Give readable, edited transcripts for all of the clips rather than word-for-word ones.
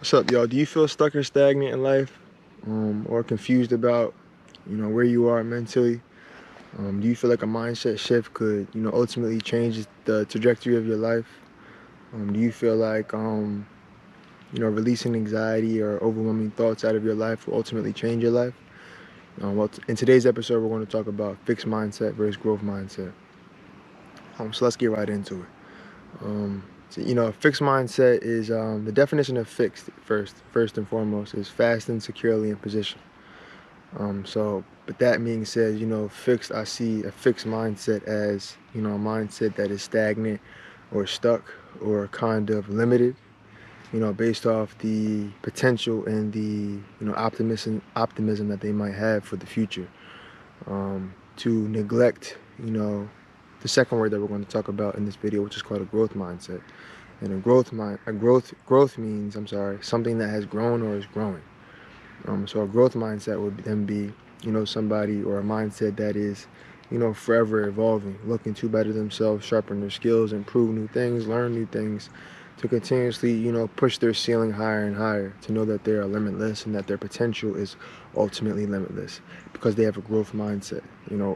What's up, y'all? Do you feel stuck or stagnant in life, or confused about, where you are mentally? Do you feel like a mindset shift could, ultimately change the trajectory of your life? Do you feel like, releasing anxiety or overwhelming thoughts out of your life will ultimately change your life? In today's episode, we're going to talk about fixed mindset versus growth mindset. So let's get right into it. A fixed mindset is the definition of fixed. First and foremost, is fastened securely in position. But that being said, fixed, I see a fixed mindset as, a mindset that is stagnant or stuck or kind of limited, based off the potential and the, optimism that they might have for the future. To neglect, the second word that we're going to talk about in this video, which is called a growth mindset. And growth means, something that has grown or is growing. So a growth mindset would then be, somebody or a mindset that is, forever evolving, looking to better themselves, sharpen their skills, improve new things, learn new things, to continuously, push their ceiling higher and higher, to know that they are limitless and that their potential is ultimately limitless because they have a growth mindset,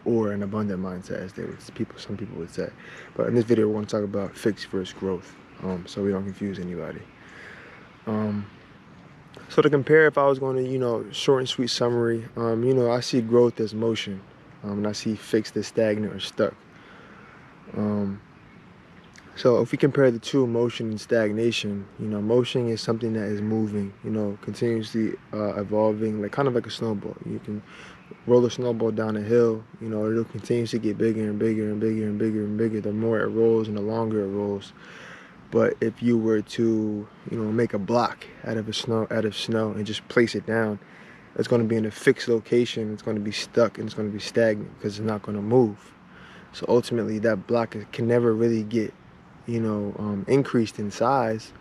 or an abundant mindset, as some people would say. But in this video, we're going to talk about fixed versus growth, so we don't confuse anybody. So to compare, if I was going to, short and sweet summary, I see growth as motion, and I see fixed as stagnant or stuck. Um, so if we compare the two, motion and stagnation, motion is something that is moving, continuously evolving, like kind of like a snowball. You can roll a snowball down a hill, it'll continuously get bigger and bigger and bigger and bigger and bigger the more it rolls and the longer it rolls. But if you were to, make a block out of snow and just place it down, it's going to be in a fixed location. It's going to be stuck and it's going to be stagnant because it's not going to move. So ultimately, that block can never really get, increased in size.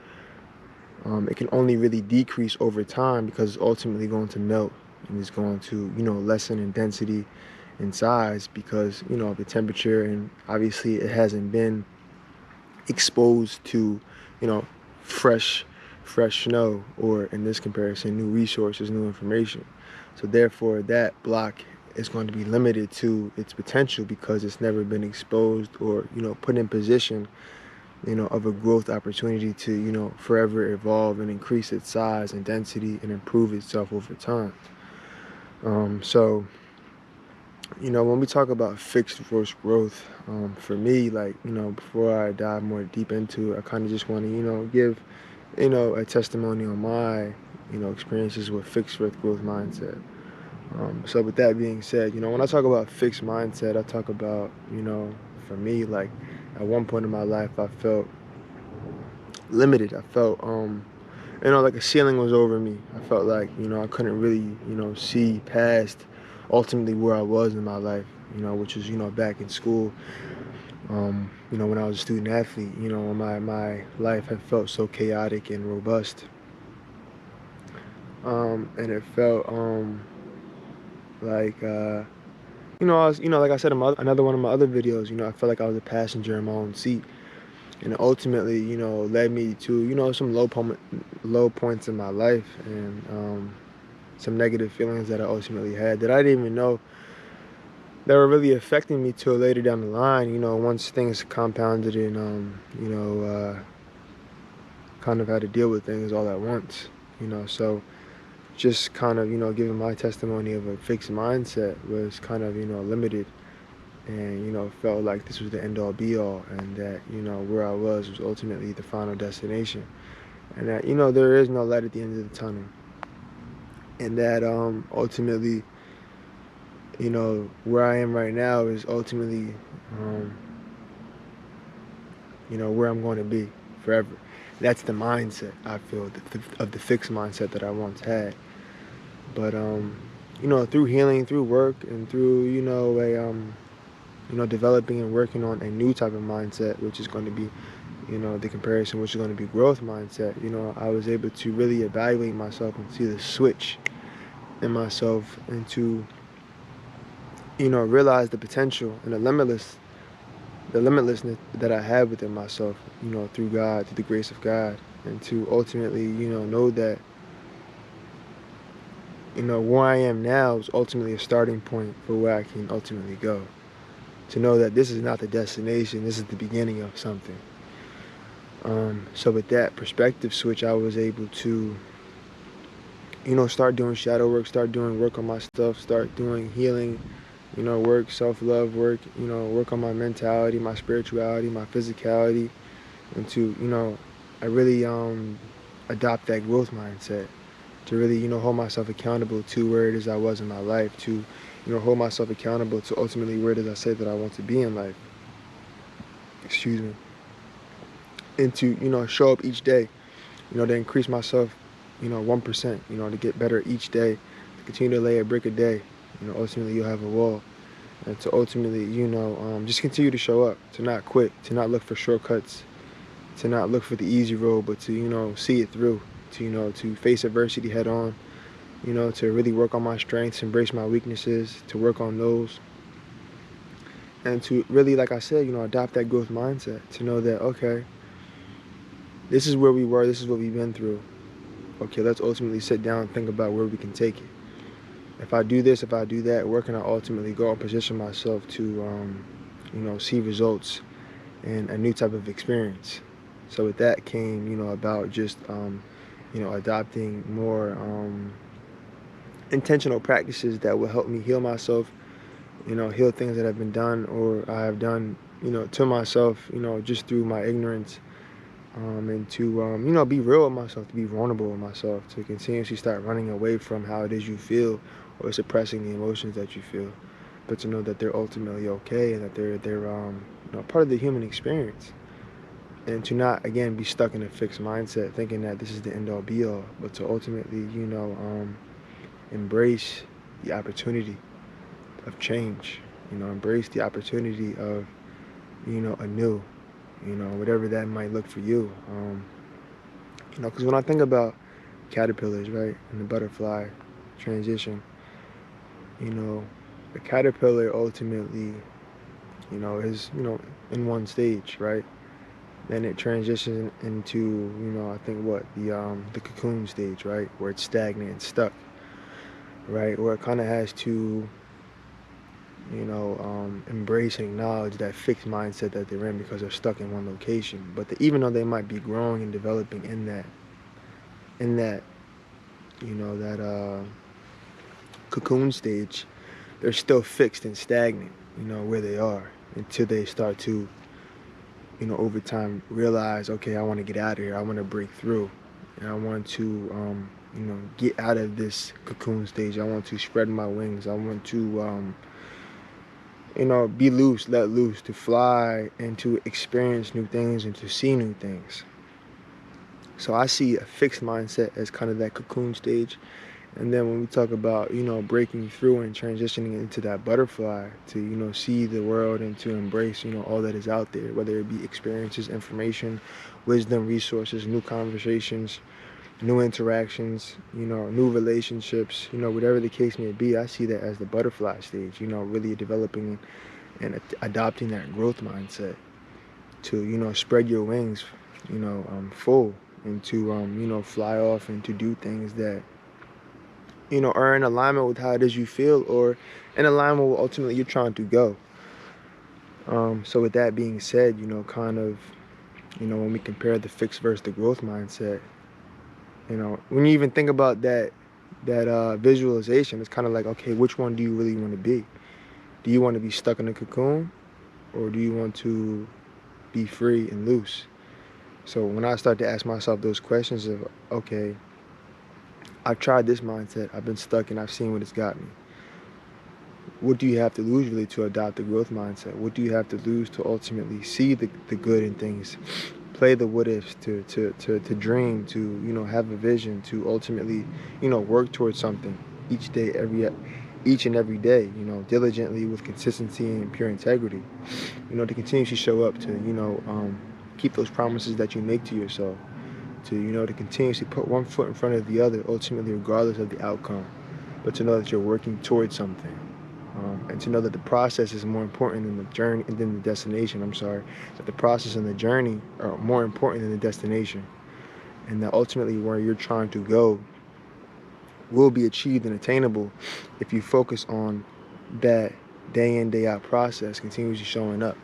It can only really decrease over time because it's ultimately going to melt and it's going to, lessen in density and size because, of the temperature, and obviously it hasn't been exposed to, you know, fresh snow, or in this comparison, new resources, new information. So therefore, that block is going to be limited to its potential because it's never been exposed or, put in position, of a growth opportunity to, forever evolve and increase its size and density and improve itself over time. So when we talk about fixed versus growth, for me, like, before I dive more deep into it, I kind of just want to, give, a testimony on my, experiences with fixed versus growth mindset. So with that being said, when I talk about fixed mindset, I talk about, for me, like, at one point in my life, I felt limited. I felt, like a ceiling was over me. I felt like, I couldn't really, see past ultimately where I was in my life, which was, back in school, when I was a student athlete, my life had felt so chaotic and robust. And it felt, like, I was, like I said in another one of my other videos, I felt like I was a passenger in my own seat. And it ultimately, led me to, some low points in my life, and some negative feelings that I ultimately had that I didn't even know that were really affecting me till later down the line, once things compounded and, kind of had to deal with things all at once, so just kind of, giving my testimony of a fixed mindset was kind of, limited, and, felt like this was the end all be all, and that, where I was ultimately the final destination, and that, there is no light at the end of the tunnel, and that ultimately, where I am right now is ultimately, where I'm going to be forever. That's the mindset I feel of the fixed mindset that I once had. But through healing, through work, and through developing and working on a new type of mindset, which is going to be, the comparison, which is going to be growth mindset. I was able to really evaluate myself and see the switch in myself, and to realize the potential and the limitlessness that I have within myself, through God, through the grace of God. and to ultimately, know that, where I am now is ultimately a starting point for where I can ultimately go. To know that this is not the destination, this is the beginning of something. So with that perspective switch, I was able to, start doing shadow work, start doing work on my stuff, start doing healing, work, self-love work, work on my mentality, my spirituality, my physicality, and to, I really adopt that growth mindset to really, hold myself accountable to where it is I was in my life, to, hold myself accountable to ultimately where it is I say that I want to be in life. Excuse me. And to, show up each day, to increase myself, 1%, to get better each day, to continue to lay a brick a day, ultimately you'll have a wall. And to ultimately, just continue to show up, to not quit, to not look for shortcuts, to not look for the easy road, but to, see it through, to, to face adversity head on, to really work on my strengths, embrace my weaknesses, to work on those. And to really, like I said, adopt that growth mindset, to know that, okay, this is where we were, this is what we've been through. Okay, let's ultimately sit down and think about where we can take it. If I do this, if I do that, where can I ultimately go and position myself to, see results and a new type of experience? So with that came, about just, adopting more intentional practices that will help me heal myself, heal things that have been done or I have done, to myself, just through my ignorance, and to, be real with myself, to be vulnerable with myself, to continuously start running away from how it is you feel or suppressing the emotions that you feel, but to know that they're ultimately okay and that they're part of the human experience. And to not, again, be stuck in a fixed mindset thinking that this is the end all be all, but to ultimately, embrace the opportunity of change, embrace the opportunity of, anew, whatever that might look for you. Because when I think about caterpillars, right, and the butterfly transition, the caterpillar ultimately, is, in one stage, right? Then it transitions into, I think the cocoon stage, right, where it's stagnant and stuck, right, where it kind of has to, embrace and acknowledge that fixed mindset that they're in because they're stuck in one location. But even though they might be growing and developing in that, that cocoon stage, they're still fixed and stagnant, where they are until they start to, over time realize, okay, I want to get out of here. I want to break through, and I want to, get out of this cocoon stage. I want to spread my wings. I want to, be loose, let loose, to fly and to experience new things and to see new things. So I see a fixed mindset as kind of that cocoon stage. And then when we talk about, breaking through and transitioning into that butterfly to, see the world and to embrace, all that is out there, whether it be experiences, information, wisdom, resources, new conversations, new interactions, new relationships, whatever the case may be, I see that as the butterfly stage, really developing and adopting that growth mindset to, spread your wings, full and to, fly off and to do things that, are in alignment with how it is you feel or in alignment with ultimately you're trying to go. So with that being said, kind of, when we compare the fixed versus the growth mindset, when you even think about that visualization, it's kind of like, okay, which one do you really want to be? Do you want to be stuck in a cocoon, or do you want to be free and loose? So when I start to ask myself those questions of, okay, I've tried this mindset, I've been stuck and I've seen what it's got me. What do you have to lose really to adopt the growth mindset? What do you have to lose to ultimately see the good in things? Play the what ifs, to dream, to, have a vision, to ultimately, work towards something each and every day, diligently with consistency and pure integrity, to continuously show up, to, keep those promises that you make to yourself, to, to continuously put one foot in front of the other, ultimately regardless of the outcome, but to know that you're working towards something. And to know that the process is more important than the journey, than the destination. I'm sorry, that the process and the journey are more important than the destination. and that ultimately where you're trying to go will be achieved and attainable if you focus on that day in, day out process continuously showing up.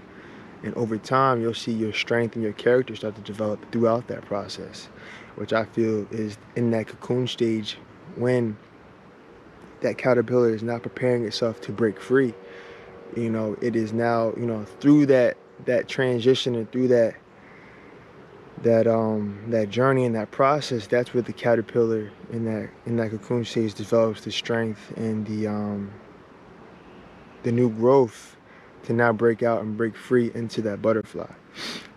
And over time, you'll see your strength and your character start to develop throughout that process, which I feel is in that cocoon stage when that caterpillar is not preparing itself to break free. It is now, through that transition and through that journey and that process. That's where the caterpillar in that cocoon stage develops the strength and the new growth to now break out and break free into that butterfly.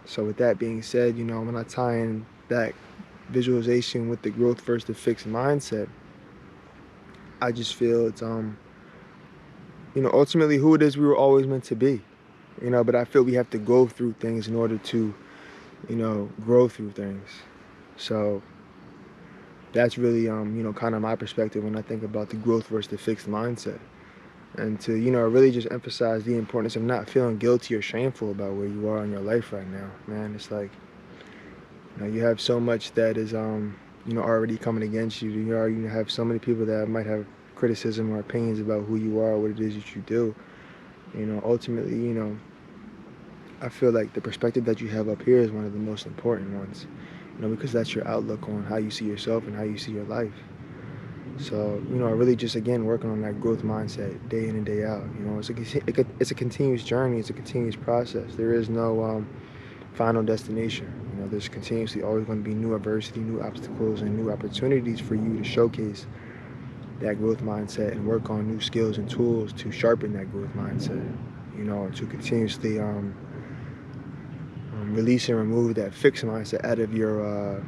So with that being said, when I tie in that visualization with the growth versus the fixed mindset, I just feel it's ultimately who it is we were always meant to be. But I feel we have to go through things in order to grow through things. So that's really kind of my perspective when I think about the growth versus the fixed mindset. And to really just emphasize the importance of not feeling guilty or shameful about where you are in your life right now, man. It's like you have so much that is already coming against you. You already have so many people that might have criticism or opinions about who you are, what it is that you do. Ultimately, I feel like the perspective that you have up here is one of the most important ones, because that's your outlook on how you see yourself and how you see your life. So, really just, again, working on that growth mindset day in and day out. It's a continuous journey. It's a continuous process. There is no final destination. There's continuously always going to be new adversity, new obstacles, and new opportunities for you to showcase that growth mindset and work on new skills and tools to sharpen that growth mindset, and to continuously release and remove that fixed mindset out of your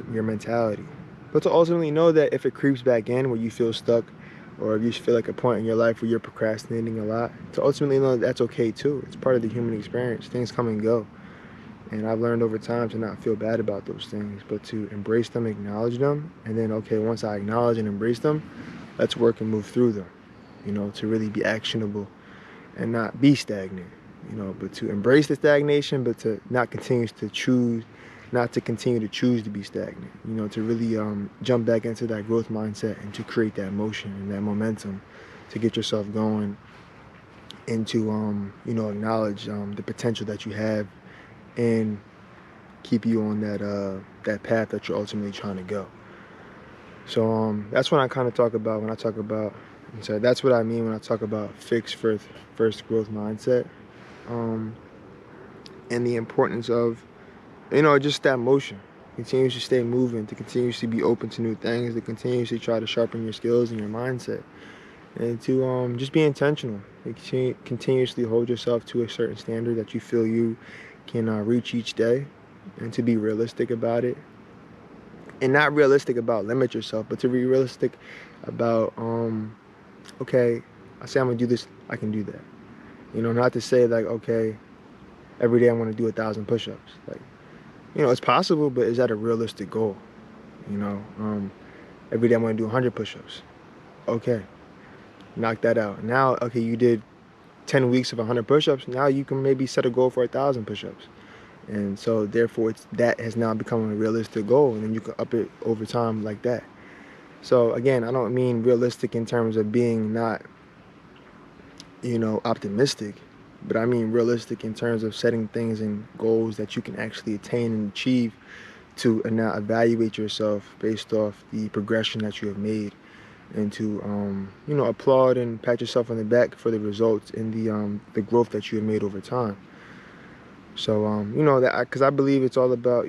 mentality. But to ultimately know that if it creeps back in where you feel stuck, or if you feel like a point in your life where you're procrastinating a lot, to ultimately know that that's okay too. It's part of the human experience. Things come and go. And I've learned over time to not feel bad about those things, but to embrace them, acknowledge them, and then, okay, once I acknowledge and embrace them, let's work and move through them, to really be actionable and not be stagnant, but to embrace the stagnation, but to not continue to choose to be stagnant, to really jump back into that growth mindset and to create that motion and that momentum to get yourself going and to, acknowledge the potential that you have and keep you on that path that you're ultimately trying to go. So that's what I kind of talk about when I talk about, that's what I mean when I talk about fixed first growth mindset, and the importance of, just that motion, continuously stay moving, to continuously be open to new things, to continuously try to sharpen your skills and your mindset, and to just be intentional, continuously hold yourself to a certain standard that you feel you can reach each day, and to be realistic about it, and not realistic about limit yourself, but to be realistic about okay, I say I'm gonna do this, I can do that. Not to say like, okay, every day I'm gonna do 1,000 push-ups. Like, it's possible, but is that a realistic goal? Every day I'm gonna do 100 push-ups. Okay, knock that out. Now, okay, you did 10 weeks of 100 push-ups. Now you can maybe set a goal for 1,000 push-ups. And so therefore that has now become a realistic goal, and then you can up it over time like that. So again, I don't mean realistic in terms of being not, optimistic, but I mean realistic in terms of setting things and goals that you can actually attain and achieve, to now evaluate yourself based off the progression that you have made, and to applaud and pat yourself on the back for the results and the growth that you have made over time. So that, because I believe it's all about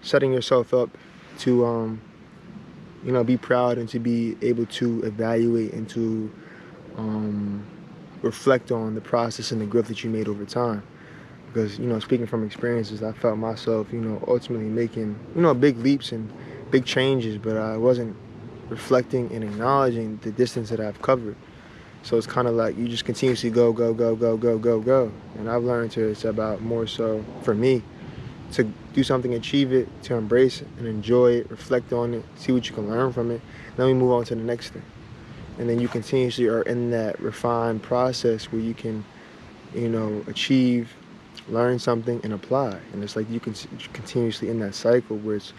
setting yourself up to be proud and to be able to evaluate and to reflect on the process and the growth that you made over time. Because speaking from experiences, I felt myself ultimately making big leaps and big changes, but I wasn't reflecting and acknowledging the distance that I've covered. So it's kind of like you just continuously go, go, go, go, go, go, go. And I've learned it's about more so for me to do something, achieve it, to embrace it and enjoy it, reflect on it, see what you can learn from it. Then we move on to the next thing. And then you continuously are in that refined process where you can, achieve, learn something and apply. And it's like you can continuously in that cycle where it's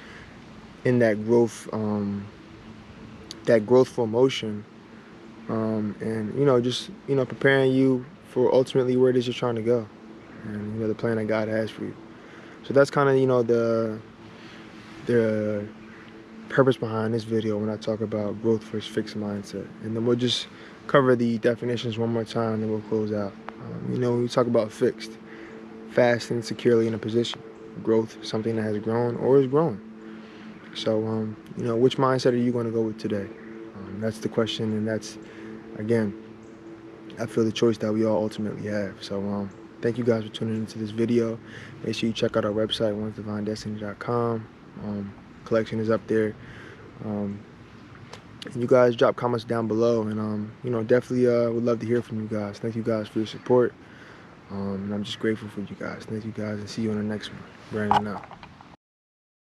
in that growthful motion, and just preparing you for ultimately where it is you're trying to go, and the plan that God has for you. So that's kind of the purpose behind this video when I talk about growth versus fixed mindset. And then we'll just cover the definitions one more time, and then we'll close out. When we talk about fixed, fast and securely in a position. Growth, something that has grown or is growing. So, which mindset are you going to go with today? That's the question, and that's, again, I feel the choice that we all ultimately have. So, thank you guys for tuning into this video. Make sure you check out our website, onesdivine.com. Collection is up there. And you guys drop comments down below, and definitely would love to hear from you guys. Thank you guys for your support. And I'm just grateful for you guys. Thank you guys, and see you on the next one. Brandon out.